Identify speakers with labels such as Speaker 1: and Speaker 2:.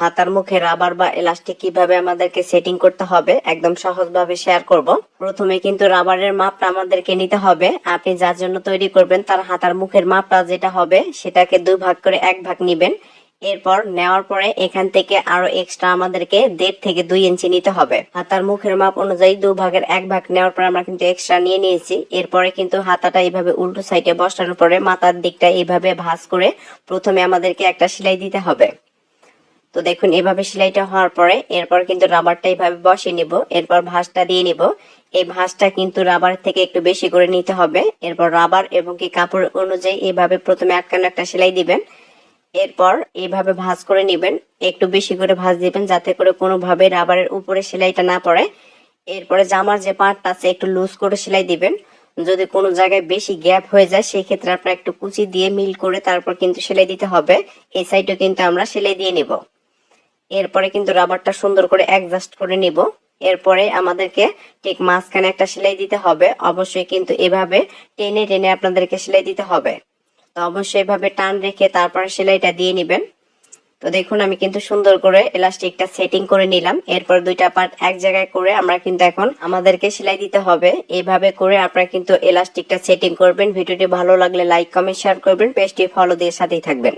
Speaker 1: হাতার মুখে রাবার বা এলাস্টিক কিভাবে আমাদেরকে সেটিং করতে হবে একদম সহজভাবে শেয়ার করব। প্রথমে কিন্তু রাবারের মাপটা আমাদেরকে নিতে হবে। আপনি যার জন্য তৈরি করবেন তার হাতার মুখের মাপটা যেটা হবে সেটাকে 2 ভাগ করে 1 ভাগ নিবেন। এরপর নেওয়ার পরে এখান থেকে আরো এক্সট্রা আমাদেরকে 1.5 থেকে 2 ইঞ্চি নিতে হবে। হাতার মুখের মাপ অনুযায়ী 2 ভাগের 1 ভাগ নেওয়ার পর আমরা কিন্তু এক্সট্রা নিয়ে নিয়েছি। এরপরে কিন্তু হাতাটা এইভাবে উল্টো সাইডে বসানোর পরে মাথার দিকটা এইভাবে ভাঁজ করে প্রথমে আমাদেরকে একটা সেলাই দিতে হবে। তো দেখুন এভাবে সেলাইটা হওয়ার পরে এরপর কিন্তু রাবারটা এইভাবে বসিয়ে নিব। এরপর ভাঁজটা দিয়ে নিব। এই ভাঁজটা কিন্তু রাবার থেকে একটু বেশি করে নিতে হবে। এরপর রাবার এবং কি কাপড় অনুযায়ী এইভাবে প্রথমে আটকানো একটা সেলাই দিবেন। এরপর এইভাবে ভাঁজ করে নিবেন। একটু বেশি করে ভাঁজ দিবেন যাতে করে কোনোভাবে রাবারের উপরে সেলাইটা না পড়ে। এরপরে জামার যে পার্টটা আছে একটু লুজ করে সেলাই দিবেন। যদি কোনো জায়গায় বেশি গ্যাপ হয়ে যায় সেই ক্ষেত্রে আপনার একটু কুচি দিয়ে মিল করে তারপর কিন্তু সেলাই দিতে হবে। এই সাইডও কিন্তু আমরা সেলাই দিয়ে নিব। এরপরে কিন্তু রাবারটা সুন্দর করে অ্যাডজাস্ট করে নিব। এরপরে আমাদেরকে ঠিক মাঝখানে একটা সেলাই দিতে হবে। অবশ্যই কিন্তু এভাবে টেনে টেনে আপনাদেরকে সেলাই দিতে হবে। তো অবশ্যই এভাবে টান রেখে তারপরে সেলাইটা দিয়ে নিবেন। তো দেখুন আমি কিন্তু সুন্দর করে এলাস্টিকটা সেটিং করে নিলাম। এরপর দুইটা পার্ট এক জায়গায় করে আমরা কিন্তু এখন আমাদেরকে সেলাই দিতে হবে। এইভাবে করে আপনারা কিন্তু এলাস্টিকটা সেটিং করবেন। ভিডিওটি ভালো লাগলে লাইক কমেন্ট শেয়ার করবেন। পেজটি ফলো দিয়ে সাথেই থাকবেন।